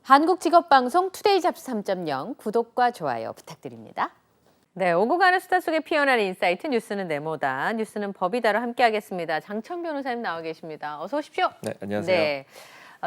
한국직업방송 투데이 잡스 3.0 구독과 좋아요 부탁드립니다. 네, 오고 가는 수다 속에 피어나는 인사이트 뉴스는 네모다. 뉴스는 법이다로 함께하겠습니다. 장천 변호사님 나와 계십니다. 어서 오십시오. 네, 안녕하세요. 네,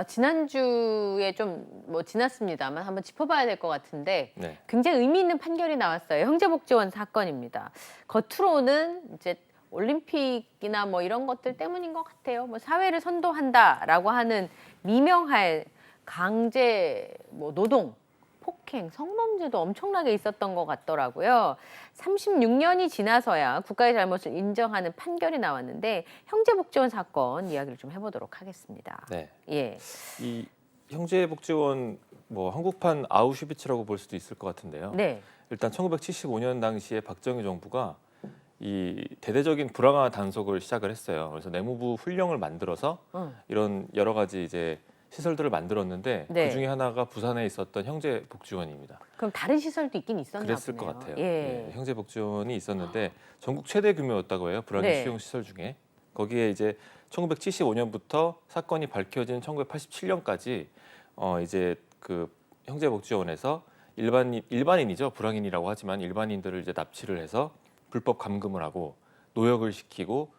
지난주에 좀 지났습니다만 한번 짚어봐야 될 것 같은데 네. 굉장히 의미 있는 판결이 나왔어요. 형제복지원 사건입니다. 겉으로는 이제 올림픽이나 이런 것들 때문인 것 같아요. 사회를 선도한다라고 하는 미명하에 강제 노동, 폭행, 성범죄도 엄청나게 있었던 것 같더라고요. 36년이 지나서야 국가의 잘못을 인정하는 판결이 나왔는데 형제복지원 사건 이야기를 좀 해보도록 하겠습니다. 네. 예. 이 형제복지원 한국판 아우슈비츠라고 볼 수도 있을 것 같은데요. 네. 일단 1975년 당시에 박정희 정부가 이 대대적인 불황화 단속을 시작을 했어요. 그래서 내무부 훈령을 만들어서 이런 여러 가지 이제 시설들을 만들었는데 네. 그 중에 하나가 부산에 있었던 형제복지원입니다. 그럼 다른 시설도 있긴 있었나 그랬을 보네요. 것 같아요. 예. 네, 형제복지원이 있었는데 전국 최대 규모였다고 해요. 불황의 네. 수용 시설 중에. 거기에 이제 1975년부터 사건이 밝혀진 1987년까지 이제 그 형제복지원에서 일반인이죠. 불황인이라고 하지만 일반인들을 이제 납치를 해서 불법 감금을 하고 노역을 시키고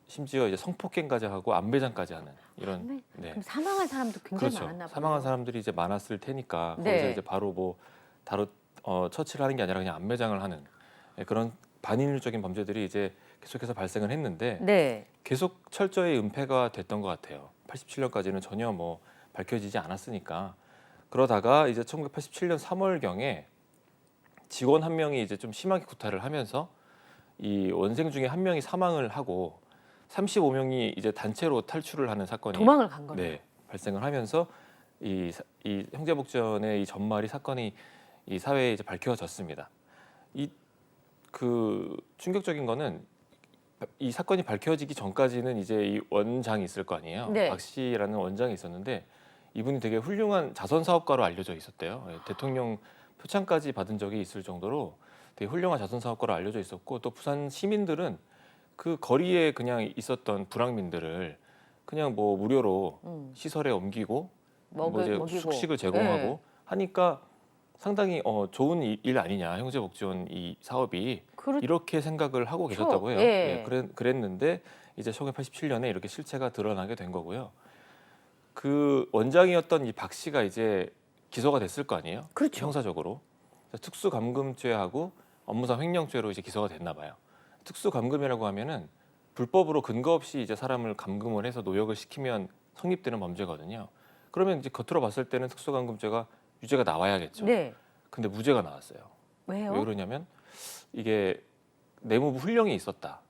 심지어 이제 성폭행까지 하고 안배장까지 하는 이런. 네. 그럼 사망한 사람도 굉장히 그렇죠. 많았나 봐요. 사망한 사람들이 이제 많았을 테니까 네. 거기서 이제 바로 처치를 하는 게 아니라 그냥 안매장을 하는 그런 반인륜적인 범죄들이 이제 계속해서 발생을 했는데 네. 계속 철저히 은폐가 됐던 것 같아요. 87년까지는 전혀 밝혀지지 않았으니까. 그러다가 이제 1987년 3월경에 직원 한 명이 이제 좀 심하게 구타를 하면서 이 원생 중에 한 명이 사망을 하고 35명이 이제 단체로 탈출을 하는 사건이 도망을 간 거네요. 네, 발생을 하면서 이 형제복지원의 이 전말이 사건이 이 사회에 이제 밝혀졌습니다. 그 충격적인 거는 이 사건이 밝혀지기 전까지는 이제 이 원장이 있을 거 아니에요. 네. 박 씨라는 원장이 있었는데 이분이 되게 훌륭한 자선 사업가로 알려져 있었대요. 대통령 표창까지 받은 적이 있을 정도로 되게 훌륭한 자선 사업가로 알려져 있었고, 또 부산 시민들은 그 거리에 그냥 있었던 불황민들을 그냥 무료로 시설에 옮기고 이제 먹이고. 숙식을 제공하고 네. 하니까 상당히 좋은 일 아니냐, 형제복지원 이 사업이. 이렇게 생각을 하고 계셨다고 해요. 예. 그랬는데 이제 1987년에 이렇게 실체가 드러나게 된 거고요. 그 원장이었던 이 박 씨가 이제 기소가 됐을 거 아니에요. 그렇죠. 형사적으로 특수감금죄하고 업무상 횡령죄로 이제 기소가 됐나 봐요. 특수감금이라고 하면은 불법으로 근거 없이 이제 사람을 감금을 해서 노역을 시키면 성립되는 범죄거든요. 그러면 이제 겉으로 봤을 때는 특수감금죄가 유죄가 나와야겠죠. 네. 근데 무죄가 나왔어요. 왜요? 왜 그러냐면 이게 내무부 훈령이 있었다.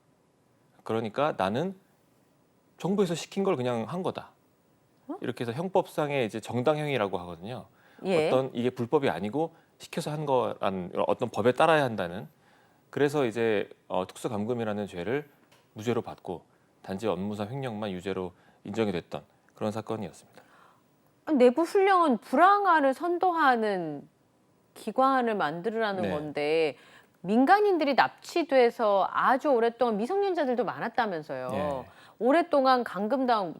그러니까 나는 정부에서 시킨 걸 그냥 한 거다. 이렇게 해서 형법상의 이제 정당행위라고 하거든요. 예. 이게 불법이 아니고 시켜서 한 거란 어떤 법에 따라야 한다는. 그래서 이제 특수감금이라는 죄를 무죄로 받고 단지 업무상 횡령만 유죄로 인정이 됐던 그런 사건이었습니다. 내부 훈령은 불황화를 선도하는 기관을 만들으라는 네. 건데 민간인들이 납치돼서 아주 오랫동안 미성년자들도 많았다면서요. 네. 오랫동안 감금당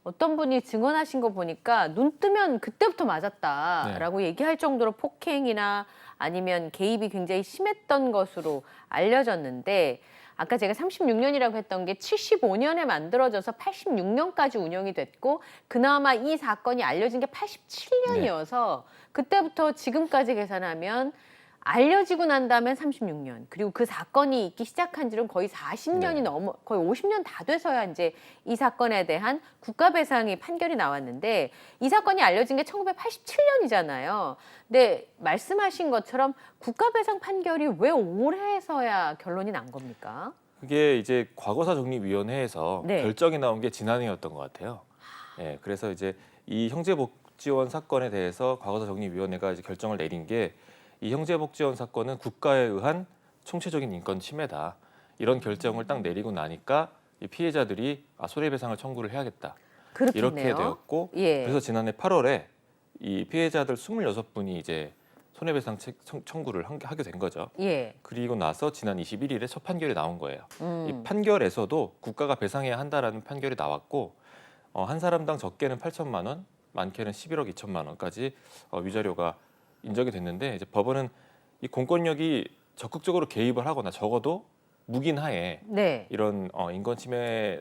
어떤 분이 증언하신 거 보니까 눈 뜨면 그때부터 맞았다라고 얘기할 정도로 폭행이나 아니면 개입이 굉장히 심했던 것으로 알려졌는데, 아까 제가 36년이라고 했던 게 75년에 만들어져서 86년까지 운영이 됐고 그나마 이 사건이 알려진 게 87년이어서 그때부터 지금까지 계산하면 알려지고 난 다음엔 36년, 그리고 그 사건이 있기 시작한 지는 거의 40년이 넘어, 거의 50년 다 돼서야 이제 이 사건에 대한 국가배상이 판결이 나왔는데, 이 사건이 알려진 게 1987년이잖아요. 근데 말씀하신 것처럼 국가배상 판결이 왜 올해서야 결론이 난 겁니까? 그게 이제 과거사정리위원회에서 네. 결정이 나온 게 지난해였던 것 같아요. 예, 그래서 이제 이 형제복지원 사건에 대해서 과거사정리위원회가 이제 결정을 내린 게, 이 형제복지원 사건은 국가에 의한 총체적인 인권 침해다. 이런 결정을 딱 내리고 나니까 이 피해자들이 손해배상을 청구를 해야겠다. 그렇겠네요. 이렇게 되었고, 예. 그래서 지난해 8월에 이 피해자들 26분이 이제 손해배상 청구를 하게 된 거죠. 예. 그리고 나서 지난 21일에 첫 판결이 나온 거예요. 이 판결에서도 국가가 배상해야 한다라는 판결이 나왔고, 한 사람당 적게는 8천만 원, 많게는 11억 2천만 원까지 위자료가 인정이 됐는데 이제 법원은 이 공권력이 적극적으로 개입을 하거나 적어도 묵인하에 네. 이런 인권 침해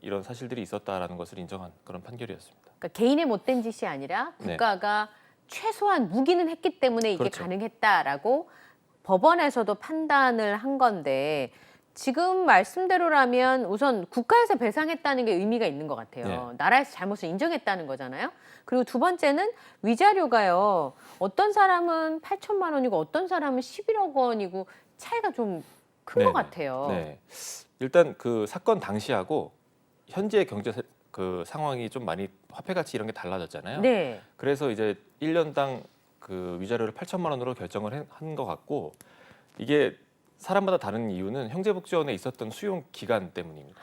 이런 사실들이 있었다라는 것을 인정한 그런 판결이었습니다. 그러니까 개인의 못된 짓이 아니라 국가가 최소한 묵인은 했기 때문에 이게 그렇죠. 가능했다라고 법원에서도 판단을 한 건데 지금 말씀대로라면 우선 국가에서 배상했다는 게 의미가 있는 것 같아요. 네. 나라에서 잘못을 인정했다는 거잖아요. 그리고 두 번째는 위자료가요. 어떤 사람은 8천만 원이고 어떤 사람은 11억 원이고 차이가 좀 큰 것 네네. 같아요. 네. 일단 그 사건 당시하고 현재 경제 그 상황이 좀 많이 화폐 가치 이런 게 달라졌잖아요. 네. 그래서 이제 1년당 그 위자료를 8천만 원으로 결정을 한 것 같고 이게 사람마다 다른 이유는 형제복지원에 있었던 수용 기간 때문입니다.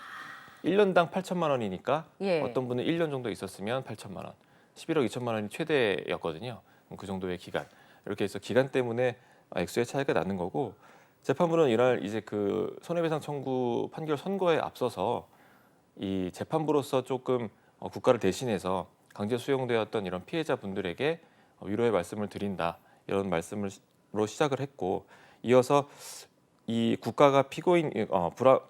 1년당 8천만 원이니까 예. 어떤 분은 1년 정도 있었으면 8천만 원, 11억 2천만 원이 최대였거든요. 그 정도의 기간. 이렇게 해서 기간 때문에 액수의 차이가 나는 거고 재판부는 이날 이제 그 손해배상 청구 판결 선고에 앞서서 이 재판부로서 조금 국가를 대신해서 강제 수용되었던 이런 피해자분들에게 위로의 말씀을 드린다 이런 말씀으로 시작을 했고 이어서 이 국가가 피고인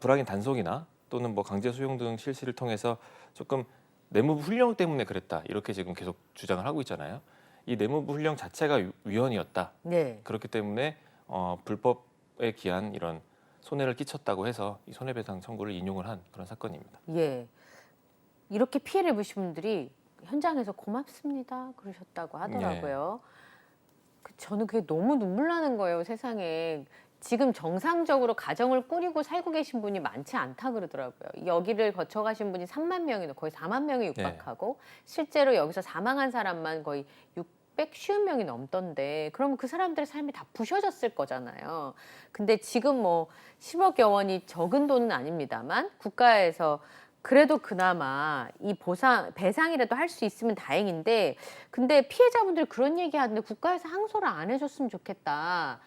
불황인 단속이나 또는 뭐 강제 수용 등 실시를 통해서 조금 내무부 훈령 때문에 그랬다 이렇게 지금 계속 주장을 하고 있잖아요. 이 내무부 훈령 자체가 위헌이었다. 네. 그렇기 때문에 불법에 기한 이런 손해를 끼쳤다고 해서 이 손해배상 청구를 인용을 한 그런 사건입니다. 예. 이렇게 피해를 입으신 분들이 현장에서 고맙습니다 그러셨다고 하더라고요. 저는 그게 너무 눈물 나는 거예요, 세상에. 지금 정상적으로 가정을 꾸리고 살고 계신 분이 많지 않다 그러더라고요. 여기를 거쳐가신 분이 3만 명이 거의 4만 명이 육박하고 실제로 여기서 사망한 사람만 거의 650명이 넘던데 그러면 그 사람들의 삶이 다 부셔졌을 거잖아요. 근데 지금 뭐 10억여 원이 적은 돈은 아닙니다만 국가에서 그래도 그나마 이 배상이라도 할 수 있으면 다행인데 근데 피해자분들 그런 얘기하는데 국가에서 항소를 안 해줬으면 좋겠다.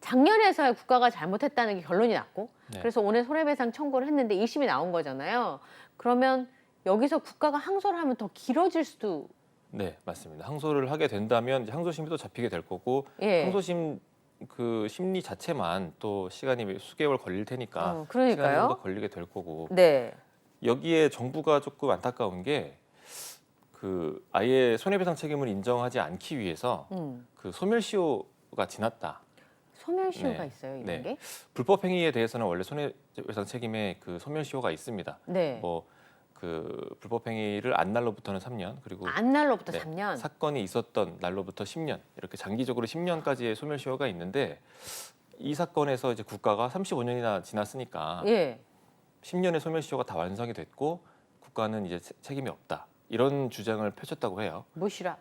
작년에서야 국가가 잘못했다는 게 결론이 났고 그래서 오늘 손해배상 청구를 했는데 1심이 나온 거잖아요. 그러면 여기서 국가가 항소를 하면 더 길어질 수도 네, 맞습니다. 항소를 하게 된다면 이제 항소심이 또 잡히게 될 거고 항소심 그 심리 자체만 또 시간이 수개월 걸릴 테니까 시간이 좀 더 걸리게 될 거고 네. 여기에 정부가 조금 안타까운 게 그 아예 손해배상 책임을 인정하지 않기 위해서 그 소멸시효가 지났다. 소멸시효가 있어요, 이런 게? 불법 행위에 대해서는 원래 손해배상 책임에 그 소멸시효가 있습니다. 네. 뭐 그 불법 행위를 안 날로부터는 3년 그리고 안 날로부터 3년. 사건이 있었던 날로부터 10년 이렇게 장기적으로 10년까지의 소멸시효가 있는데 이 사건에서 이제 국가가 35년이나 지났으니까 10년의 소멸시효가 다 완성이 됐고 국가는 이제 책임이 없다 이런 주장을 펼쳤다고 해요. 무시라.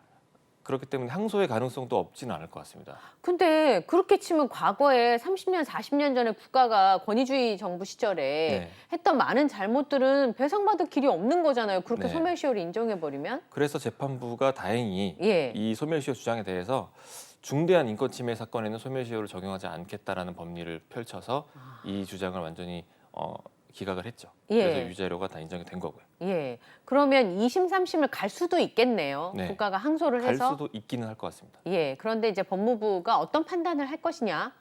그렇기 때문에 항소의 가능성도 없지는 않을 것 같습니다. 근데 그렇게 치면 과거에 30년, 40년 전에 국가가 권위주의 정부 시절에 했던 많은 잘못들은 배상받을 길이 없는 거잖아요. 그렇게 소멸시효를 인정해버리면. 그래서 재판부가 다행히 이 소멸시효 주장에 대해서 중대한 인권 침해 사건에는 소멸시효를 적용하지 않겠다라는 법리를 펼쳐서 이 주장을 완전히 기각을 했죠. 그래서 위자료가 다 인정이 된 거고요. 그러면 2심, 3심을 갈 수도 있겠네요. 국가가 항소를 해서. 갈 수도 있기는 할 것 같습니다. 그런데 이제 법무부가 어떤 판단을 할 것이냐,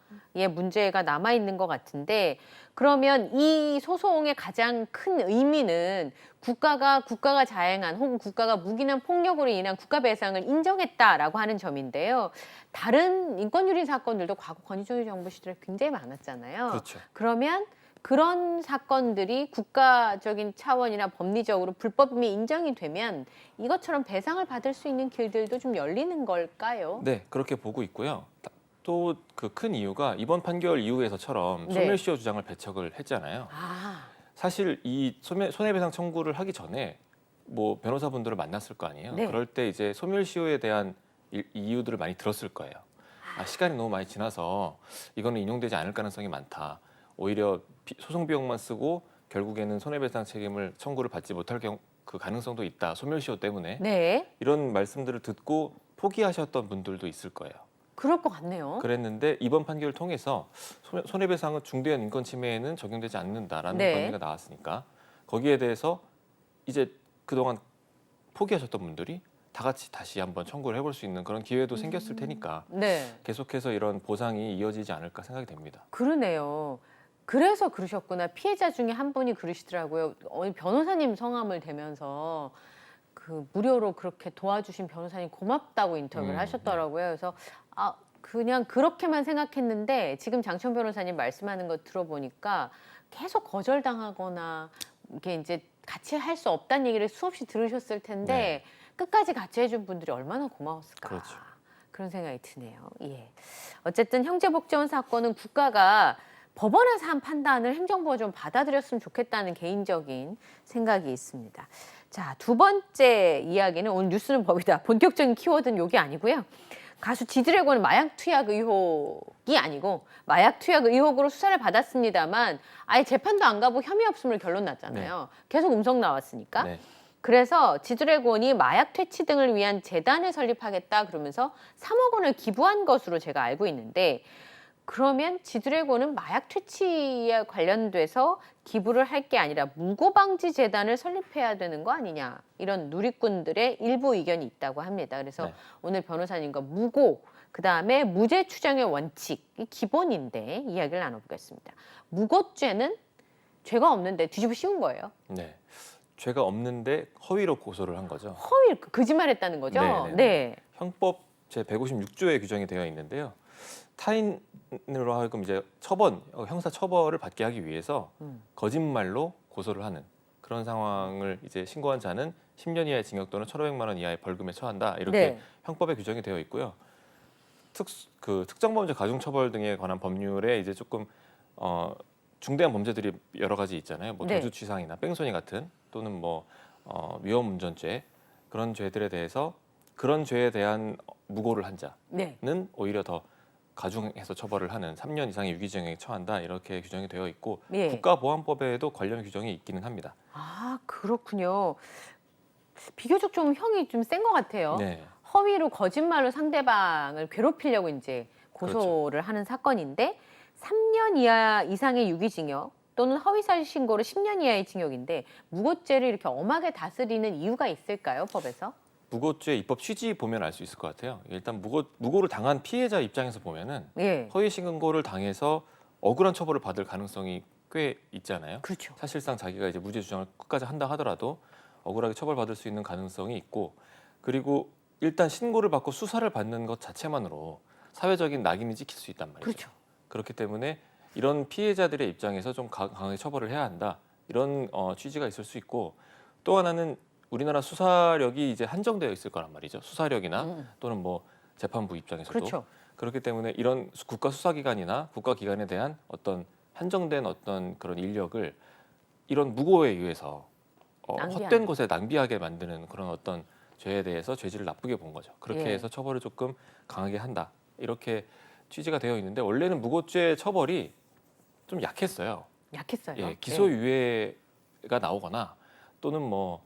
문제가 남아 있는 것 같은데 그러면 이 소송의 가장 큰 의미는 국가가 자행한 혹은 국가가 묵인한 폭력으로 인한 국가 배상을 인정했다라고 하는 점인데요. 다른 인권유린 사건들도 과거 권위주의 정부 시절에 굉장히 많았잖아요. 그렇죠. 그러면 그런 사건들이 국가적인 차원이나 법리적으로 불법임이 인정이 되면 이것처럼 배상을 받을 수 있는 길들도 좀 열리는 걸까요? 네, 그렇게 보고 있고요. 또 그 큰 이유가 이번 판결 이후에서처럼 소멸시효 주장을 배척을 했잖아요. 사실 이 손해배상 청구를 하기 전에 뭐 변호사분들을 만났을 거 아니에요. 그럴 때 이제 소멸시효에 대한 이유들을 많이 들었을 거예요. 시간이 너무 많이 지나서 이거는 인용되지 않을 가능성이 많다. 오히려 소송 비용만 쓰고 결국에는 손해배상 책임을 청구를 받지 못할 그 가능성도 있다. 소멸시효 때문에 이런 말씀들을 듣고 포기하셨던 분들도 있을 거예요. 그럴 것 같네요. 그랬는데 이번 판결을 통해서 손해배상은 중대한 인권 침해에는 적용되지 않는다라는 법리가 나왔으니까 거기에 대해서 이제 그동안 포기하셨던 분들이 다 같이 다시 한번 청구를 해볼 수 있는 그런 기회도 생겼을 테니까 네. 계속해서 이런 보상이 이어지지 않을까 생각이 됩니다. 그러네요. 그래서 그러셨구나. 피해자 중에 한 분이 그러시더라고요. 변호사님 성함을 대면서 그 무료로 그렇게 도와주신 변호사님 고맙다고 인터뷰를 하셨더라고요. 그래서 그냥 그렇게만 생각했는데 지금 장천 변호사님 말씀하는 거 들어보니까 계속 거절당하거나 이게 이제 같이 할 수 없다는 얘기를 수없이 들으셨을 텐데 끝까지 같이 해준 분들이 얼마나 고마웠을까. 그렇죠. 그런 생각이 드네요. 예. 어쨌든 형제복지원 사건은 국가가 법원에서 한 판단을 행정부가 좀 받아들였으면 좋겠다는 개인적인 생각이 있습니다. 자, 두 번째 이야기는 오늘 뉴스는 법이다. 본격적인 키워드는 이게 아니고요. 가수 지드래곤은 마약 투약 의혹이 아니고 마약 투약 의혹으로 수사를 받았습니다만 아예 재판도 안 가고 혐의 없음을 결론 났잖아요. 계속 음성 나왔으니까. 네. 그래서 지드래곤이 마약 퇴치 등을 위한 재단을 설립하겠다 그러면서 3억 원을 기부한 것으로 제가 알고 있는데 그러면 지드래곤은 마약 퇴치에 관련돼서 기부를 할 게 아니라 무고방지 재단을 설립해야 되는 거 아니냐 이런 누리꾼들의 일부 의견이 있다고 합니다. 그래서 오늘 변호사님과 무고 그다음에 무죄 추정의 원칙이 기본인데 이야기를 나눠보겠습니다. 무고죄는 죄가 없는데 뒤집어 씌운 거예요. 네. 죄가 없는데 허위로 고소를 한 거죠. 허위 거짓말했다는 거죠. 네네네. 네. 형법 제 156조에 규정이 되어 있는데요. 타인으로 하여금 이제 형사 처벌을 받게 하기 위해서 거짓말로 고소를 하는 그런 상황을 이제 신고한 자는 10년 이하의 징역 또는 1,500만 원 이하의 벌금에 처한다. 이렇게 형법에 규정이 되어 있고요. 특정범죄 가중처벌 등에 관한 법률에 이제 조금 중대한 범죄들이 여러 가지 있잖아요. 뭐 도주치상이나 뺑소니 같은 또는 뭐 위험운전죄 그런 죄들에 대해서 그런 죄에 대한 무고를 한 자는 오히려 더 가중해서 처벌을 하는 3년 이상의 유기징역에 처한다 이렇게 규정이 되어 있고 국가보안법에도 관련 규정이 있기는 합니다. 아 그렇군요. 비교적 좀 형이 좀 센 것 같아요. 네. 허위로 거짓말로 상대방을 괴롭히려고 이제 고소를 그렇죠. 하는 사건인데 3년 이하 이상의 유기징역 또는 허위사실 신고로 10년 이하의 징역인데 무고죄를 이렇게 엄하게 다스리는 이유가 있을까요, 법에서? 무고죄 입법 취지 보면 알 수 있을 것 같아요. 일단 무고를 당한 피해자 입장에서 보면은 허위 신고를 당해서 억울한 처벌을 받을 가능성이 꽤 있잖아요. 그렇죠. 사실상 자기가 이제 무죄 주장을 끝까지 한다 하더라도 억울하게 처벌받을 수 있는 가능성이 있고 그리고 일단 신고를 받고 수사를 받는 것 자체만으로 사회적인 낙인이 찍힐 수 있단 말이죠. 그렇죠. 그렇기 때문에 이런 피해자들의 입장에서 좀 강하게 처벌을 해야 한다. 이런 취지가 있을 수 있고 또 하나는 우리나라 수사력이 이제 한정되어 있을 거란 말이죠. 수사력이나 또는 뭐 재판부 입장에서도 그렇죠. 그렇기 때문에 이런 국가 수사기관이나 국가기관에 대한 어떤 한정된 어떤 그런 인력을 이런 무고에 의해서 헛된 것에 낭비하게 만드는 그런 어떤 죄에 대해서 죄질을 나쁘게 본 거죠. 그렇게 해서 처벌을 조금 강하게 한다. 이렇게 취지가 되어 있는데 원래는 무고죄 처벌이 좀 약했어요. 약했어요. 예, 기소유예가 나오거나 또는 뭐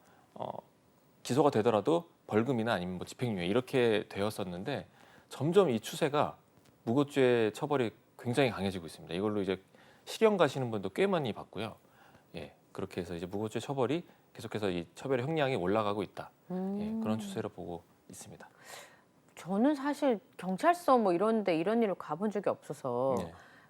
기소가 되더라도 벌금이나 아니면 뭐 집행유예 이렇게 되었었는데 점점 이 추세가 무고죄 처벌이 굉장히 강해지고 있습니다. 이걸로 이제 실형 가시는 분도 꽤 많이 봤고요. 예, 그렇게 해서 이제 무고죄 처벌이 계속해서 이 처벌의 형량이 올라가고 있다. 예, 그런 추세로 보고 있습니다. 저는 사실 경찰서 뭐 이런데 이런 일을 가본 적이 없어서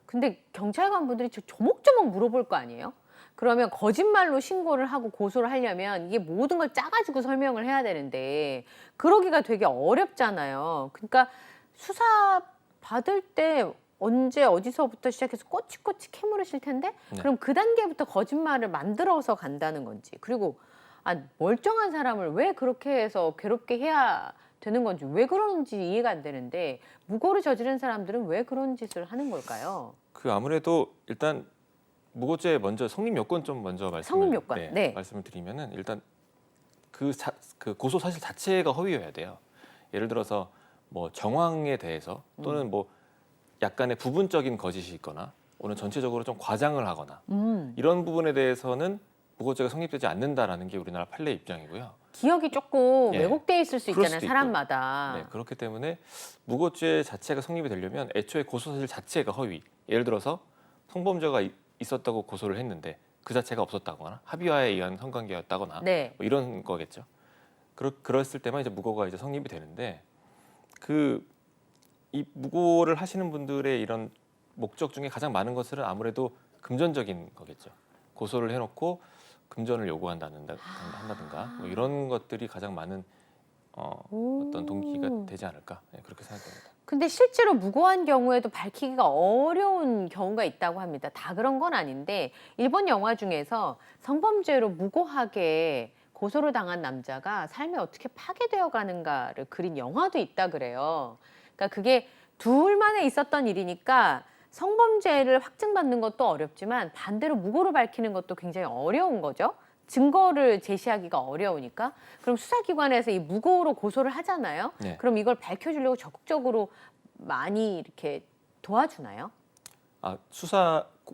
근데 경찰관 분들이 조목조목 물어볼 거 아니에요? 그러면 거짓말로 신고를 하고 고소를 하려면 이게 모든 걸 짜가지고 설명을 해야 되는데 그러기가 되게 어렵잖아요. 그러니까 수사 받을 때 언제 어디서부터 시작해서 꼬치꼬치 캐물으실 텐데 그럼 그 단계부터 거짓말을 만들어서 간다는 건지 그리고 멀쩡한 사람을 왜 그렇게 해서 괴롭게 해야 되는 건지 왜 그러는지 이해가 안 되는데 무고를 저지른 사람들은 왜 그런 짓을 하는 걸까요? 아무래도 일단 무고죄 먼저 성립 요건 좀 먼저 말씀을 드리면은 일단 그 고소 사실 자체가 허위여야 돼요. 예를 들어서 뭐 정황에 대해서 또는 뭐 약간의 부분적인 거짓이 있거나 오늘 전체적으로 좀 과장을 하거나 이런 부분에 대해서는 무고죄가 성립되지 않는다라는 게 우리나라 판례 입장이고요. 기억이 조금 왜곡돼 있을 수 있잖아요, 사람마다. 네, 그렇기 때문에 무고죄 자체가 성립이 되려면 애초에 고소 사실 자체가 허위. 예를 들어서 성범죄가 있었다고 고소를 했는데 그 자체가 없었다거나 합의화에 의한 성관계였다거나 뭐 이런 거겠죠. 그랬을 때만 이제 무고가 이제 성립이 되는데 이 무고를 하시는 분들의 이런 목적 중에 가장 많은 것은 아무래도 금전적인 거겠죠. 고소를 해놓고 금전을 한다든가 뭐 이런 것들이 가장 많은 어떤 동기가 되지 않을까 그렇게 생각됩니다. 근데 실제로 무고한 경우에도 밝히기가 어려운 경우가 있다고 합니다. 다 그런 건 아닌데 일본 영화 중에서 성범죄로 무고하게 고소를 당한 남자가 삶이 어떻게 파괴되어 가는가를 그린 영화도 있다 그래요. 그러니까 그게 둘만에 있었던 일이니까 성범죄를 확증받는 것도 어렵지만 반대로 무고를 밝히는 것도 굉장히 어려운 거죠. 증거를 제시하기가 어려우니까. 그럼 수사기관에서 이 무고로 고소를 하잖아요. 네. 그럼 이걸 밝혀주려고 적극적으로 많이 이렇게 도와주나요?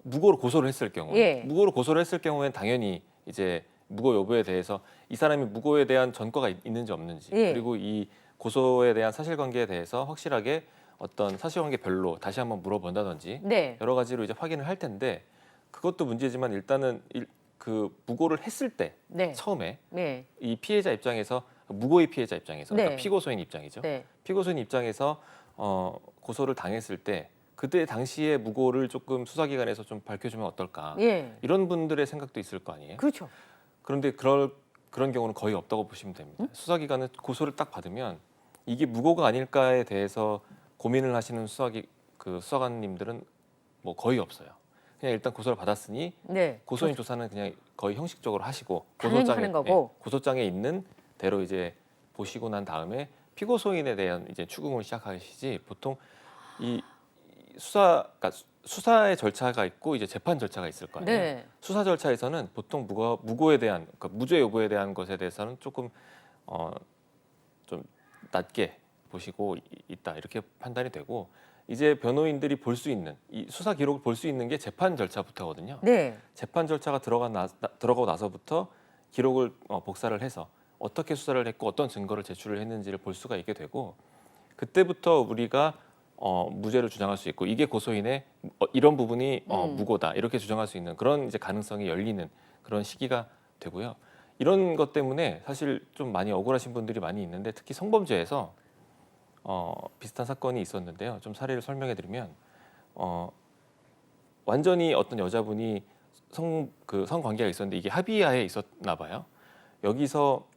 무고로 고소를 했을 경우, 예. 무고로 고소를 했을 경우에는 당연히 이제 무고 여부에 대해서 이 사람이 무고에 대한 전과가 있는지 없는지, 예. 그리고 이 고소에 대한 사실관계에 대해서 확실하게 어떤 사실관계 별로 다시 한번 물어본다든지 네. 여러 가지로 이제 확인을 할 텐데 그것도 문제지만 일단은 그 무고를 했을 때 네. 처음에 네. 이 피해자 입장에서 무고의 피해자 입장에서 네. 그러니까 피고소인 입장이죠. 네. 피고소인 입장에서 고소를 당했을 때 그때 당시에 무고를 조금 수사기관에서 좀 밝혀주면 어떨까 예. 이런 분들의 생각도 있을 거 아니에요. 그렇죠. 그런데 그런 경우는 거의 없다고 보시면 됩니다. 수사기관은 고소를 딱 받으면 이게 무고가 아닐까에 대해서 고민을 하시는 수사관님들은 뭐 거의 없어요. 그냥 일단 고소를 받았으니 네. 고소인 조사는 그냥 거의 형식적으로 하시고 당연히 하는 거고. 고소장에 있는 대로 이제 보시고 난 다음에 피고소인에 대한 이제 추궁을 시작하시지 보통 이 그러니까 수사의 절차가 있고 이제 재판 절차가 있을 거 아니에요. 네. 수사 절차에서는 보통 무고에 대한 그러니까 무죄 여부에 대한 것에 대해서는 조금 좀 낮게 보시고 있다 이렇게 판단이 되고 이제 변호인들이 볼 수 있는 이 수사 기록을 볼 수 있는 게 재판 절차부터거든요. 네. 재판 절차가 들어가고 나서부터 기록을 복사를 해서 어떻게 수사를 했고 어떤 증거를 제출을 했는지를 볼 수가 있게 되고 그때부터 우리가 무죄를 주장할 수 있고 이게 고소인의 이런 부분이 무고다 이렇게 주장할 수 있는 그런 이제 가능성이 열리는 그런 시기가 되고요. 이런 것 때문에 사실 좀 많이 억울하신 분들이 많이 있는데 특히 성범죄에서 비슷한 사건이 있었는데요. 좀 사례를 설명해드리면 완전히 어떤 여자분이 성관계가 있었는데 이게 합의하에 있었나 봐요. 여기서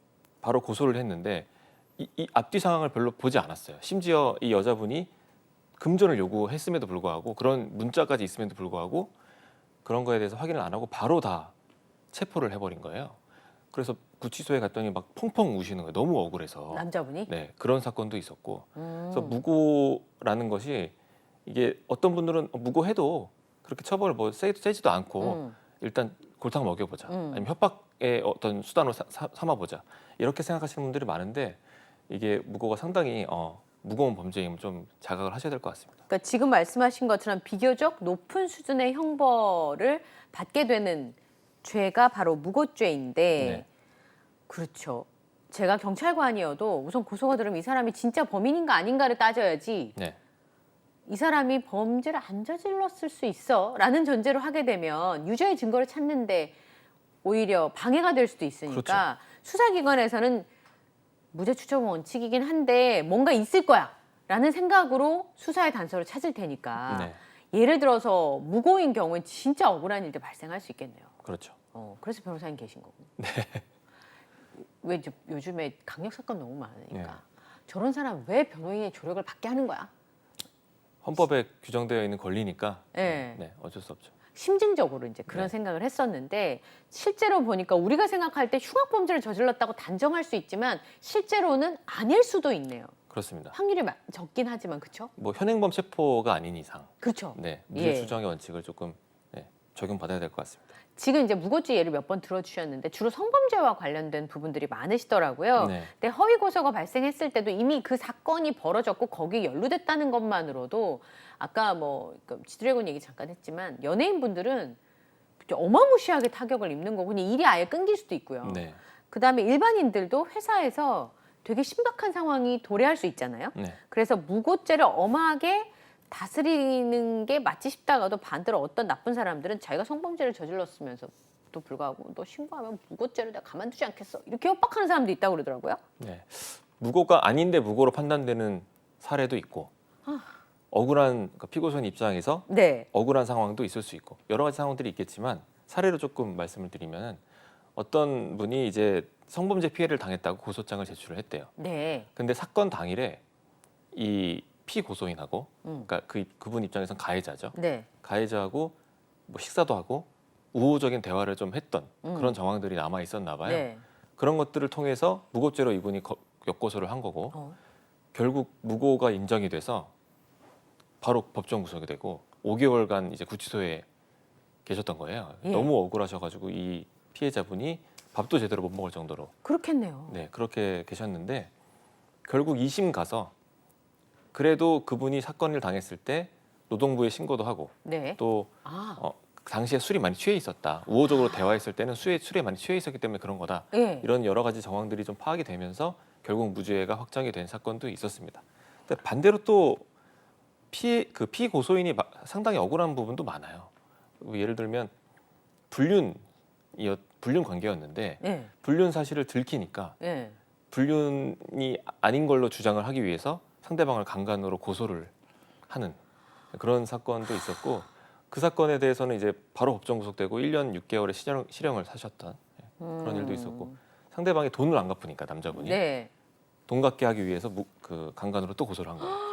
바로 고소를 했는데 이 앞뒤 상황을 별로 보지 않았어요. 심지어 이 여자분이 금전을 요구했음에도 불구하고 그런 문자까지 있음에도 불구하고 그런 거에 대해서 확인을 안 하고 바로 다 체포를 해버린 거예요. 그래서 구치소에 갔더니 막 펑펑 우시는 거예요. 너무 억울해서. 남자분이? 네, 그런 사건도 있었고. 그래서 무고라는 것이 이게 어떤 분들은 무고해도 그렇게 처벌을 뭐 세지도 않고 일단 골탕 먹여보자. 아니면 협박의 어떤 수단으로 삼아보자. 이렇게 생각하시는 분들이 많은데 이게 무고가 상당히 무거운 범죄임을 좀 자각을 하셔야 될 것 같습니다. 그러니까 지금 말씀하신 것처럼 비교적 높은 수준의 형벌을 받게 되는 죄가 바로 무고죄인데 네. 그렇죠. 제가 경찰관이어도 우선 고소가 들으면 이 사람이 진짜 범인인가 아닌가를 따져야지 네. 이 사람이 범죄를 안 저질렀을 수 있어 라는 전제로 하게 되면 유죄의 증거를 찾는데 오히려 방해가 될 수도 있으니까 그렇죠. 수사기관에서는 무죄 추정 원칙이긴 한데 뭔가 있을 거야 라는 생각으로 수사의 단서를 찾을 테니까 네. 예를 들어서 무고인 경우엔 진짜 억울한 일도 발생할 수 있겠네요. 그렇죠. 그래서 변호사님 계신 거고. 네. 왜 요즘에 강력 사건 너무 많으니까 네. 저런 사람 왜 변호인의 조력을 받게 하는 거야? 헌법에 규정되어 있는 권리니까 네. 네, 어쩔 수 없죠. 심증적으로 이제 그런 네. 생각을 했었는데 실제로 보니까 우리가 생각할 때 흉악범죄를 저질렀다고 단정할 수 있지만 실제로는 아닐 수도 있네요. 그렇습니다. 확률이 적긴 하지만 그렇죠? 뭐 현행범 체포가 아닌 이상 그렇죠. 네, 무죄 예. 추정의 원칙을 조금 적용받아야 될 것 같습니다. 지금 이제 무고죄 예를 몇 번 들어주셨는데 주로 성범죄와 관련된 부분들이 많으시더라고요. 네. 근데 허위 고소가 발생했을 때도 이미 그 사건이 벌어졌고 거기에 연루됐다는 것만으로도 아까 뭐 지드래곤 얘기 잠깐 했지만 연예인분들은 어마무시하게 타격을 입는 거고 그냥 일이 아예 끊길 수도 있고요. 네. 그다음에 일반인들도 회사에서 되게 심각한 상황이 도래할 수 있잖아요. 네. 그래서 무고죄를 엄하게 다스리는 게 맞지 싶다가도 반대로 어떤 나쁜 사람들은 자기가 성범죄를 저질렀으면서 것도 불구하고 너 신고하면 무고죄로 내가 가만두지 않겠어. 이렇게 협박하는 사람도 있다고 그러더라고요. 네. 무고가 아닌데 무고로 판단되는 사례도 있고 억울한 그러니까 피고손 입장에서 네. 억울한 상황도 있을 수 있고 여러 가지 상황들이 있겠지만 사례로 조금 말씀을 드리면 어떤 분이 이제 성범죄 피해를 당했다고 고소장을 제출을 했대요. 네. 근데 사건 당일에 이 피고소인하고 그러니까 그분 입장에선 가해자죠. 네. 가해자하고 뭐 식사도 하고 우호적인 대화를 좀 했던 그런 정황들이 남아 있었나 봐요. 네. 그런 것들을 통해서 무고죄로 이분이 역고소를 한 거고 결국 무고가 인정이 돼서 바로 법정 구속이 되고 5개월간 이제 구치소에 계셨던 거예요. 예. 너무 억울하셔가지고 이 피해자분이 밥도 제대로 못 먹을 정도로 그렇겠네요. 네 그렇게 계셨는데 결국 2심 가서 그래도 그분이 사건을 당했을 때 노동부에 신고도 하고 네. 또 당시에 술이 많이 취해 있었다. 우호적으로 대화했을 때는 술에 많이 취해 있었기 때문에 그런 거다. 예. 이런 여러 가지 정황들이 좀 파악이 되면서 결국 무죄가 확정이 된 사건도 있었습니다. 근데 반대로 또 피고소인이 상당히 억울한 부분도 많아요. 예를 들면 불륜 관계였는데 예. 불륜 사실을 들키니까 예. 불륜이 아닌 걸로 주장을 하기 위해서 상대방을 강간으로 고소를 하는 그런 사건도 있었고 그 사건에 대해서는 이제 바로 법정 구속되고 1년 6개월의 실형을 사셨던 그런 일도 있었고 상대방이 돈을 안 갚으니까 남자분이 네. 돈 갚게 하기 위해서 그 강간으로 또 고소를 한 거예요.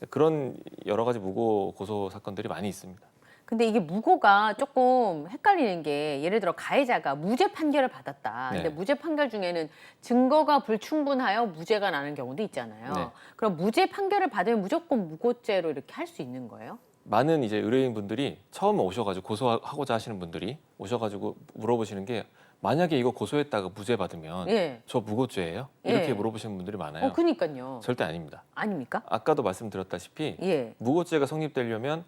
그런 여러 가지 무고 고소 사건들이 많이 있습니다. 근데 이게 무고가 조금 헷갈리는 게 예를 들어 가해자가 무죄 판결을 받았다. 근데 네. 무죄 판결 중에는 증거가 불충분하여 무죄가 나는 경우도 있잖아요. 네. 그럼 무죄 판결을 받으면 무조건 무고죄로 이렇게 할 수 있는 거예요? 많은 이제 의뢰인분들이 처음 오셔가지고 고소하고자 하시는 분들이 오셔가지고 물어보시는 게 만약에 이거 고소했다가 무죄 받으면 예. 저 무고죄예요? 이렇게 예. 물어보시는 분들이 많아요. 그니까요. 절대 아닙니다. 아닙니까? 아까도 말씀드렸다시피 예. 무고죄가 성립되려면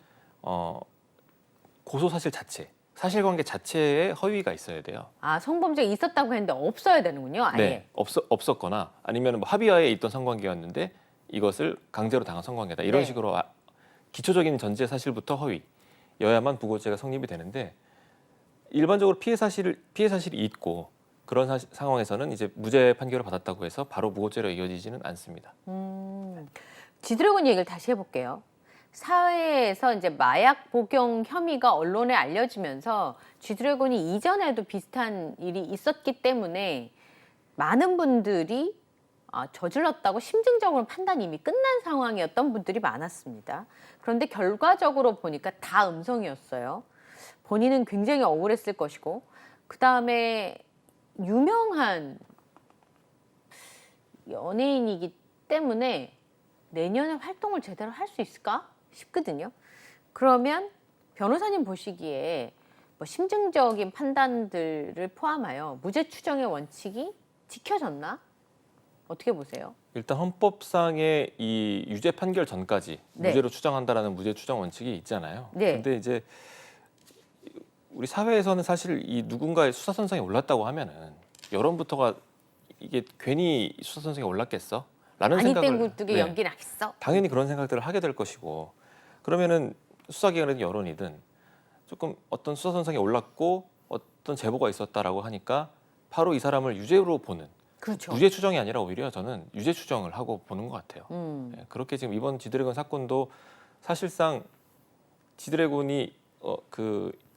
고소 사실 자체, 사실관계 자체에 허위가 있어야 돼요. 아, 성범죄가 있었다고 했는데 없어야 되는군요. 아예. 네, 없었거나 아니면 뭐 합의하에 있던 성관계였는데 이것을 강제로 당한 성관계다. 이런 네. 식으로 기초적인 전제 사실부터 허위여야만 무고죄가 성립이 되는데 일반적으로 피해 사실이 있고 그런 상황에서는 이제 무죄 판결을 받았다고 해서 바로 무고죄로 이어지지는 않습니다. 지드래곤 얘기를 다시 해볼게요. 사회에서 이제 마약 복용 혐의가 언론에 알려지면서 지드래곤이 이전에도 비슷한 일이 있었기 때문에 많은 분들이 저질렀다고 심증적으로 판단이 이미 끝난 상황이었던 분들이 많았습니다. 그런데 결과적으로 보니까 다 음성이었어요. 본인은 굉장히 억울했을 것이고 그 다음에 유명한 연예인이기 때문에 내년에 활동을 제대로 할 수 있을까 싶거든요. 그러면 변호사님 보시기에 뭐 심증적인 판단들을 포함하여 무죄 추정의 원칙이 지켜졌나? 어떻게 보세요? 일단 헌법상의 이 유죄 판결 전까지 네. 무죄로 추정한다라는 무죄 추정 원칙이 있잖아요. 네. 근데 이제 우리 사회에서는 사실 이 누군가의 수사선상에 올랐다고 하면은 여론부터가 이게 괜히 수사선상에 올랐겠어? 라는 아니 생각을 땡굴뚝에 연기 나겠어? 당연히 그런 생각들을 하게 될 것이고 그러면은 수사기관이든 여론이든 조금 어떤 수사선상에 올랐고 어떤 제보가 있었다라고 하니까 바로 이 사람을 유죄로 보는 그렇죠. 무죄 추정이 아니라 오히려 저는 유죄 추정을 하고 보는 것 같아요. 예, 그렇게 지금 이번 지드래곤 사건도 사실상 지드래곤이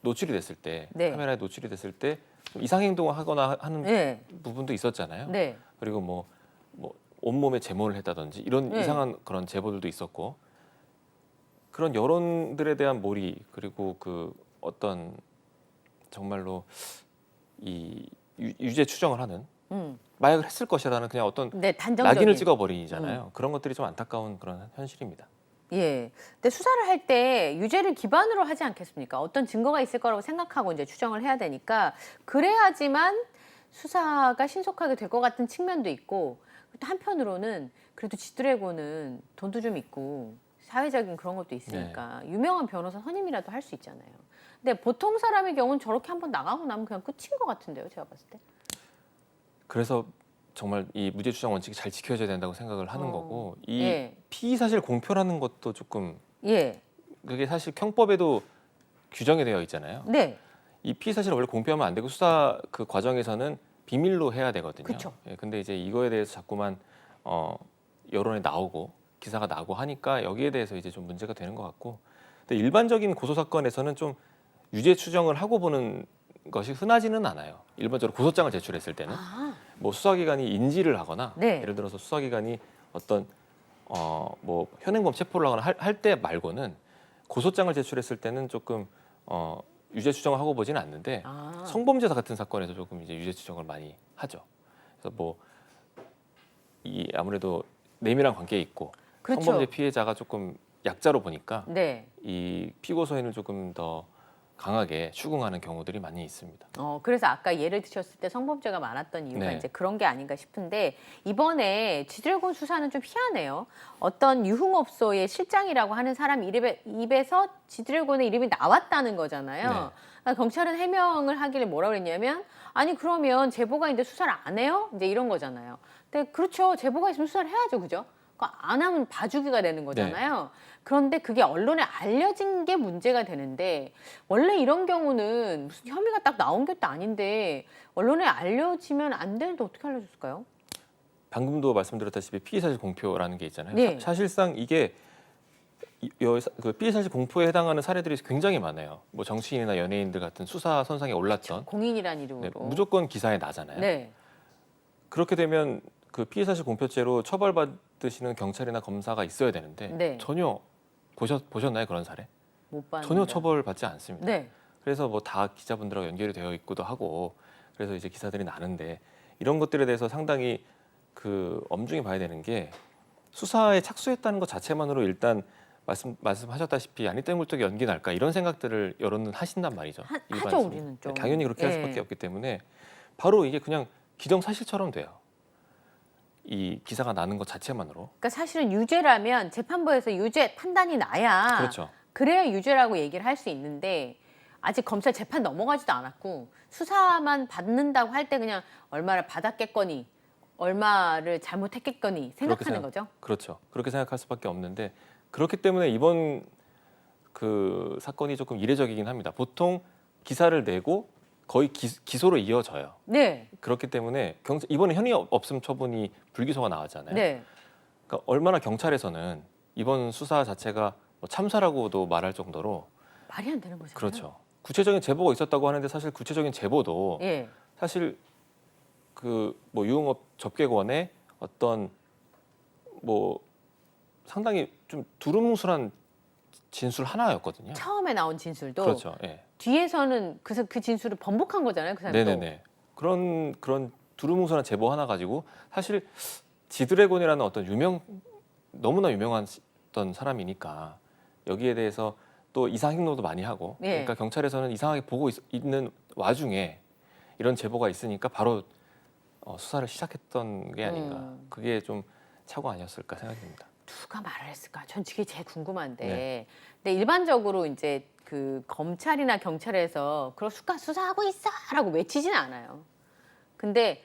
노출이 됐을 때 네. 카메라에 노출이 됐을 때 이상 행동을 하거나 하는 네. 부분도 있었잖아요. 네. 그리고 뭐 온몸에 제모를 했다든지 이런 네. 이상한 그런 제보들도 있었고 그런 여론들에 대한 몰이 그리고 그 어떤 정말로 이 유죄 추정을 하는 마약을 했을 것이라는 그냥 어떤 네, 단정적인. 낙인을 찍어버리잖아요. 그런 것들이 좀 안타까운 그런 현실입니다. 예. 근데 수사를 할 때 유죄를 기반으로 하지 않겠습니까? 어떤 증거가 있을 거라고 생각하고 이제 추정을 해야 되니까 그래야지만 수사가 신속하게 될 것 같은 측면도 있고 또 한편으로는 그래도 지드래곤은 돈도 좀 있고 사회적인 그런 것도 있으니까 유명한 변호사 선임이라도 할 수 있잖아요. 근데 보통 사람의 경우는 저렇게 한번 나가고 나면 그냥 끝인 것 같은데요, 제가 봤을 때. 그래서 정말 이 무죄 추정 원칙이 잘 지켜져야 된다고 생각을 하는 거고 이 예. 피의 사실 공표라는 것도 조금 예. 그게 사실 형법에도 규정이 되어 있잖아요. 네. 이 피의 사실을 원래 공표하면 안 되고 수사 그 과정에서는 비밀로 해야 되거든요. 그쵸. 예, 근데 이제 이거에 대해서 자꾸만 여론에 나오고 기사가 나고 하니까 여기에 대해서 이제 좀 문제가 되는 것 같고, 근데 일반적인 고소 사건에서는 좀 유죄 추정을 하고 보는 것이 흔하지는 않아요. 일반적으로 고소장을 제출했을 때는 아, 뭐 수사기관이 인지를 하거나 네. 예를 들어서 수사기관이 어떤 뭐 현행범 체포를 하거나 할 때 말고는 고소장을 제출했을 때는 조금 유죄 추정을 하고 보지는 않는데 아. 성범죄 같은 사건에서 조금 이제 유죄 추정을 많이 하죠. 그래서 뭐 이 아무래도 내밀한 관계에 있고 그렇죠. 성범죄 피해자가 조금 약자로 보니까 네. 이 피고소인을 조금 더 강하게 추궁하는 경우들이 많이 있습니다. 그래서 아까 예를 드셨을 때 성범죄가 많았던 이유가 네. 이제 그런 게 아닌가 싶은데 이번에 지드래곤 수사는 좀 희한해요. 어떤 유흥업소의 실장이라고 하는 사람 입에서 지드래곤의 이름이 나왔다는 거잖아요. 네. 그러니까 경찰은 해명을 하기를 뭐라고 그랬냐면 아니 그러면 제보가 있는데 수사를 안 해요? 이제 이런 거잖아요. 근데 그렇죠. 제보가 있으면 수사를 해야죠. 그죠? 그러니까 안 하면 봐주기가 되는 거잖아요. 그런데 그게 언론에 알려진 게 문제가 되는데 원래 이런 경우는 무슨 혐의가 딱 나온 것도 아닌데 언론에 알려지면 안 되는데 어떻게 알려줬을까요? 방금도 말씀드렸다시피 피의사실 공표라는 게 있잖아요. 네. 사실상 이게 그 피의사실 공표에 해당하는 사례들이 굉장히 많아요. 뭐 정치인이나 연예인들 같은 수사 선상에 올랐던 공인이란 네, 이름으로. 무조건 기사에 나잖아요. 네. 그렇게 되면 그 피의사실 공표죄로 처벌받으시는 경찰이나 검사가 있어야 되는데 네. 전혀 보셨나요 그런 사례? 못 봤는데. 전혀 처벌받지 않습니다. 네. 그래서 뭐 다 기자분들하고 연결이 되어 있기도 하고 그래서 이제 기사들이 나는데 이런 것들에 대해서 상당히 그 엄중히 봐야 되는 게 수사에 착수했다는 것 자체만으로 일단 말씀하셨다시피 아니때물떡이 연기 날까 이런 생각들을 여론은 하신단 말이죠. 하죠, 일반적으로. 우리는 좀. 당연히 그렇게 할 네. 수밖에 없기 때문에 바로 이게 그냥 기정사실처럼 돼요. 이 기사가 나는 것 자체만으로. 그러니까 사실은 유죄라면 재판부에서 유죄 판단이 나야 그렇죠. 그래야 유죄라고 얘기를 할 수 있는데 아직 검찰 재판 넘어가지도 않았고 수사만 받는다고 할 때 그냥 얼마를 받았겠거니 얼마를 잘못했겠거니 생각하는 거죠. 그렇죠. 그렇게 생각할 수밖에 없는데 그렇기 때문에 이번 그 사건이 조금 이례적이긴 합니다. 보통 기사를 내고 거의 기소로 이어져요. 네. 그렇기 때문에 이번에 현위 없음 처분이 불기소가 나왔잖아요. 네. 그러니까 얼마나 경찰에서는 이번 수사 자체가 뭐 참사라고도 말할 정도로 말이 안 되는 거잖아요. 그렇죠. 구체적인 제보가 있었다고 하는데 사실 구체적인 제보도 예. 사실 그 뭐 유흥업 접객원의 어떤 뭐 상당히 좀 두루뭉술한 진술 하나였거든요. 처음에 나온 진술도 그렇죠. 예. 뒤에서는 그 진술을 번복한 거잖아요. 그 사람도. 네네네. 그런 두루뭉술한 제보 하나 가지고 사실 지드래곤이라는 어떤 너무나 유명했던 사람이니까 여기에 대해서 또 이상 행동도 많이 하고 예. 그러니까 경찰에서는 이상하게 보고 있는 와중에 이런 제보가 있으니까 바로 수사를 시작했던 게 아닌가. 그게 좀 착오 아니었을까 생각됩니다. 누가 말을 했을까? 전 그게 제일 궁금한데. 네. 근데 일반적으로 이제 그 검찰이나 경찰에서 그런 수사하고 있어라고 외치지는 않아요. 근데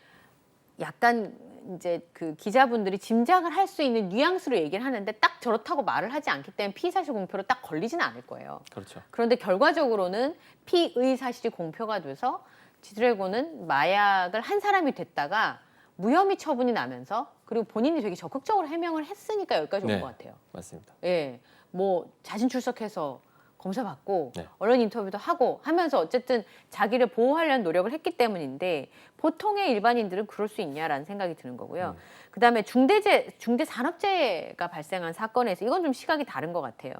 약간 이제 그 기자분들이 짐작을 할 수 있는 뉘앙스로 얘기를 하는데 딱 저렇다고 말을 하지 않기 때문에 피의사실 공표로 딱 걸리지는 않을 거예요. 그렇죠. 그런데 결과적으로는 피의사실이 공표가 돼서 지드래곤은 마약을 한 사람이 됐다가 무혐의 처분이 나면서 그리고 본인이 되게 적극적으로 해명을 했으니까 여기까지 온 네. 것 같아요. 맞습니다. 예, 뭐 자진 출석해서 검사 받고 네. 언론 인터뷰도 하고 하면서 어쨌든 자기를 보호하려는 노력을 했기 때문인데 보통의 일반인들은 그럴 수 있냐라는 생각이 드는 거고요. 그다음에 중대산업재해가 발생한 사건에서 이건 좀 시각이 다른 것 같아요.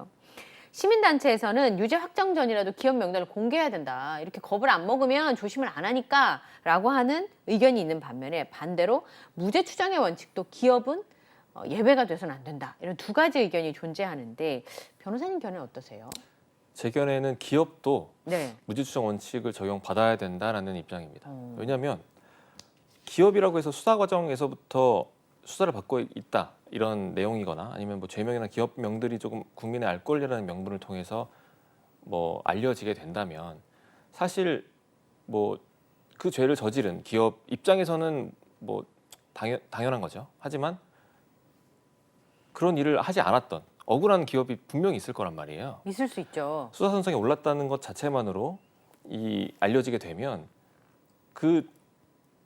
시민단체에서는 유죄 확정 전이라도 기업 명단을 공개해야 된다. 이렇게 겁을 안 먹으면 조심을 안 하니까 라고 하는 의견이 있는 반면에 반대로 무죄 추정의 원칙도 기업은 예외가 돼서는 안 된다. 이런 두 가지 의견이 존재하는데 변호사님 견해는 어떠세요? 제 견해는 기업도 네. 무죄추정 원칙을 적용받아야 된다라는 입장입니다. 왜냐하면 기업이라고 해서 수사 과정에서부터 수사를 받고 있다 이런 내용이거나 아니면 뭐 죄명이나 기업명들이 조금 국민의 알 권리라는 명분을 통해서 뭐 알려지게 된다면 사실 뭐 그 죄를 저지른 기업 입장에서는 뭐 당연한 거죠. 하지만 그런 일을 하지 않았던 억울한 기업이 분명히 있을 거란 말이에요. 있을 수 있죠. 수사 선상에 올랐다는 것 자체만으로 이 알려지게 되면 그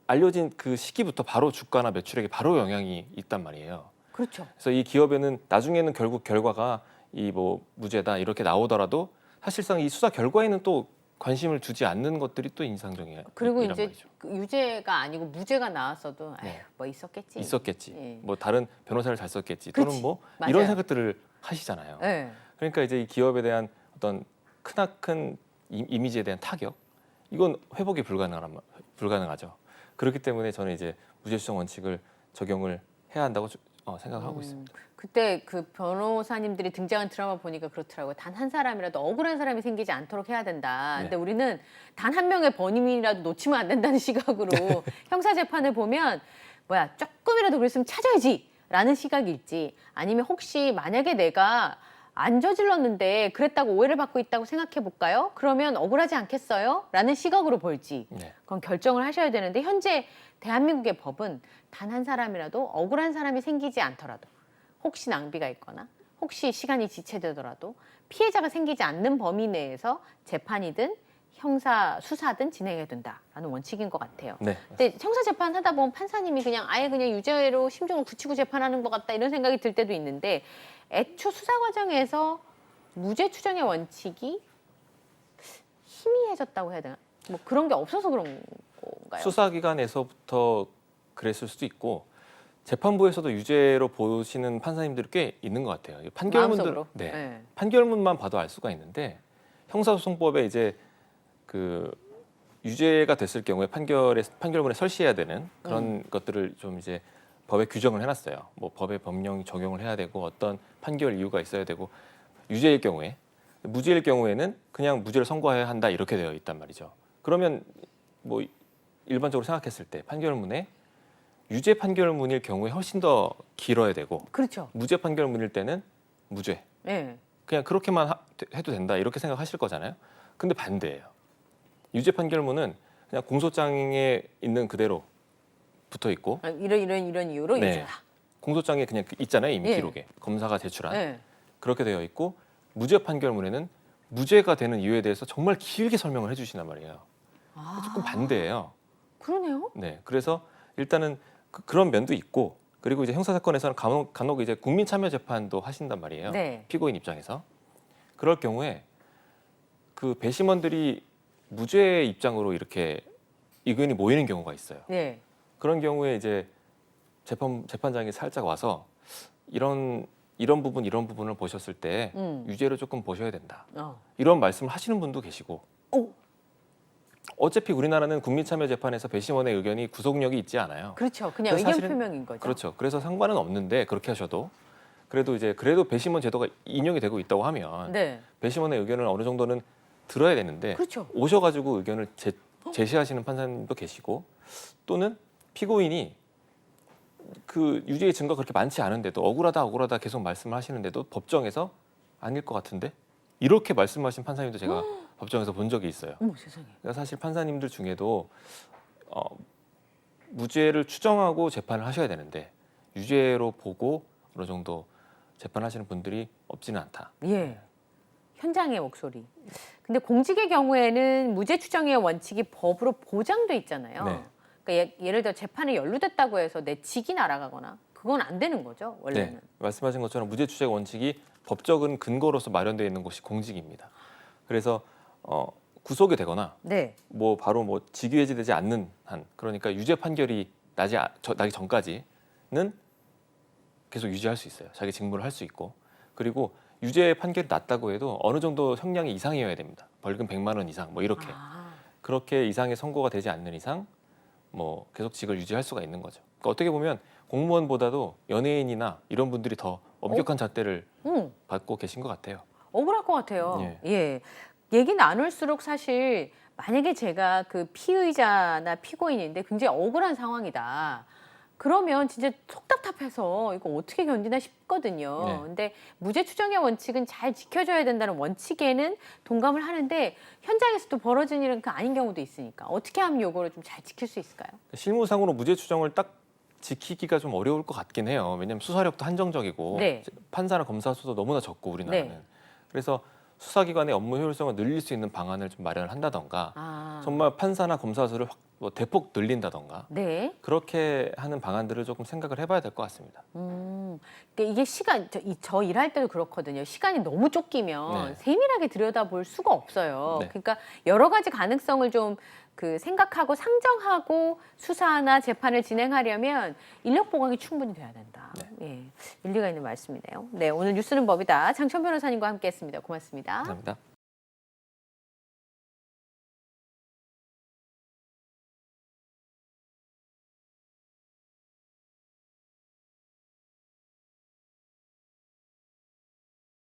알려진 그 시기부터 바로 주가나 매출액에 바로 영향이 있단 말이에요. 그렇죠. 그래서 이 기업에는 나중에는 결국 결과가 이 뭐 무죄다 이렇게 나오더라도 사실상 이 수사 결과에는 또 관심을 두지 않는 것들이 또 인상적이에요. 그리고 이란 이제 말이죠. 그 유죄가 아니고 무죄가 나왔어도 네. 아휴, 뭐 있었겠지. 있었겠지. 예. 뭐 다른 변호사를 잘 썼겠지. 그치. 또는 뭐 맞아요. 이런 생각들을 하시잖아요. 네. 그러니까 이제 이 기업에 대한 어떤 크나큰 이미지에 대한 타격 이건 회복이 불가능하죠. 그렇기 때문에 저는 이제 무죄 추정 원칙을 적용을 해야 한다고 생각하고 있습니다. 그때 그 변호사님들이 등장한 드라마 보니까 그렇더라고요. 단 한 사람이라도 억울한 사람이 생기지 않도록 해야 된다. 근데 네. 우리는 단 한 명의 번임이라도 놓치면 안 된다는 시각으로 형사 재판을 보면 뭐야 조금이라도 그랬으면 찾아야지 라는 시각일지 아니면 혹시 만약에 내가 안 저질렀는데 그랬다고 오해를 받고 있다고 생각해 볼까요? 그러면 억울하지 않겠어요? 라는 시각으로 볼지 네. 그건 결정을 하셔야 되는데 현재 대한민국의 법은 단 한 사람이라도 억울한 사람이 생기지 않더라도 혹시 낭비가 있거나 혹시 시간이 지체되더라도 피해자가 생기지 않는 범위 내에서 재판이든 형사 수사든 진행해야 된다라는 원칙인 것 같아요. 네. 근데 형사 재판 하다 보면 판사님이 그냥 아예 그냥 유죄로 심정을 굳히고 재판하는 것 같다 이런 생각이 들 때도 있는데 애초 수사 과정에서 무죄 추정의 원칙이 희미해졌다고 해야 되나? 뭐 그런 게 없어서 그런 건가요? 수사기관에서부터 그랬을 수도 있고 재판부에서도 유죄로 보시는 판사님들이 꽤 있는 것 같아요. 이 마음속으로? 네. 네. 판결문만 봐도 알 수가 있는데 형사소송법에 이제 그 유죄가 됐을 경우에 판결문에 설시해야 되는 그런 것들을 좀 이제 법에 규정을 해놨어요. 뭐 법의 법령 적용을 해야 되고 어떤 판결 이유가 있어야 되고 유죄일 경우에 무죄일 경우에는 그냥 무죄를 선고해야 한다 이렇게 되어 있단 말이죠. 그러면 뭐 일반적으로 생각했을 때 판결문에 유죄 판결문일 경우에 훨씬 더 길어야 되고 그렇죠. 무죄 판결문일 때는 무죄 네. 그냥 그렇게만 해도 된다 이렇게 생각하실 거잖아요. 근데 반대예요. 유죄 판결문은 그냥 공소장에 있는 그대로 붙어 있고 아, 이런 이유로 네. 유죄다. 공소장에 그냥 있잖아요. 이미 예. 기록에 검사가 제출한 네. 그렇게 되어 있고 무죄 판결문에는 무죄가 되는 이유에 대해서 정말 길게 설명을 해주신단 말이에요. 아, 조금 반대예요. 그러네요. 네, 그래서 일단은 그런 면도 있고 그리고 이제 형사 사건에서는 간혹 이제 국민 참여 재판도 하신단 말이에요. 네. 피고인 입장에서 그럴 경우에 그 배심원들이 무죄의 입장으로 이렇게 의견이 모이는 경우가 있어요. 네. 그런 경우에 이제 재판장이 살짝 와서 이런 부분을 보셨을 때 유죄로 조금 보셔야 된다. 이런 말씀을 하시는 분도 계시고. 오. 어차피 우리나라는 국민참여재판에서 배심원의 의견이 구속력이 있지 않아요. 그렇죠. 그냥 그래서 의견 사실은- 표명인 거죠. 그렇죠. 그래서 상관은 없는데 그렇게 하셔도 그래도 배심원 제도가 인용이 되고 있다고 하면 네. 배심원의 의견을 어느 정도는 들어야 되는데 그렇죠. 오셔가지고 의견을 제시하시는 판사님도 계시고 또는 피고인이 그 유죄의 증거가 그렇게 많지 않은데도 억울하다 계속 말씀을 하시는데도 법정에서 아닐 것 같은데 이렇게 말씀하신 판사님도 제가 법정에서 본 적이 있어요. 어머 세상에. 그러니까 사실 판사님들 중에도 무죄를 추정하고 재판을 하셔야 되는데 유죄로 보고 어느 정도 재판하시는 분들이 없지는 않다. 예. 현장의 목소리. 근데 공직의 경우에는 무죄 추정의 원칙이 법으로 보장돼 있잖아요. 네. 그러니까 예를 들어 재판에 연루됐다고 해서 내 직이 날아가거나 그건 안 되는 거죠 원래는. 네, 말씀하신 것처럼 무죄 추정 원칙이 법적인 근거로서 마련되어 있는 것이 공직입니다. 그래서 구속이 되거나 네. 뭐 바로 뭐 직위해지되지 않는 한 그러니까 유죄 판결이 나기 전까지는 계속 유지할 수 있어요. 자기 직무를 할 수 있고 그리고 유죄 판결이 났다고 해도 어느 정도 형량이 이상이어야 됩니다. 벌금 100만 원 이상 뭐 이렇게 그렇게 이상의 선고가 되지 않는 이상 뭐 계속 직을 유지할 수가 있는 거죠. 그러니까 어떻게 보면 공무원보다도 연예인이나 이런 분들이 더 엄격한 잣대를 받고 계신 것 같아요. 억울할 것 같아요. 예. 예. 얘기 나눌수록 사실 만약에 제가 그 피의자나 피고인인데 굉장히 억울한 상황이다. 그러면 진짜 속 답답해서 이거 어떻게 견디나 싶거든요. 네. 근데 무죄 추정의 원칙은 잘 지켜줘야 된다는 원칙에는 동감을 하는데 현장에서도 벌어진 일은 그 아닌 경우도 있으니까 어떻게 하면 이거를 좀 잘 지킬 수 있을까요? 실무상으로 무죄 추정을 딱 지키기가 좀 어려울 것 같긴 해요. 왜냐하면 수사력도 한정적이고 네. 판사나 검사 수도 너무나 적고 우리나라는. 네. 그래서 수사기관의 업무 효율성을 늘릴 수 있는 방안을 좀 마련을 한다던가 아, 정말 판사나 검사 수를 뭐 대폭 늘린다던가 네. 그렇게 하는 방안들을 조금 생각을 해봐야 될 것 같습니다. 그러니까 이게 시간, 저 일할 때도 그렇거든요. 시간이 너무 쫓기면 네. 세밀하게 들여다볼 수가 없어요. 네. 그러니까 여러 가지 가능성을 좀 그 생각하고 상정하고 수사나 재판을 진행하려면 인력 보강이 충분히 돼야 된다. 예, 일리가 있는 말씀이네요. 네, 오늘 뉴스는 법이다. 장천 변호사님과 함께했습니다. 고맙습니다. 감사합니다.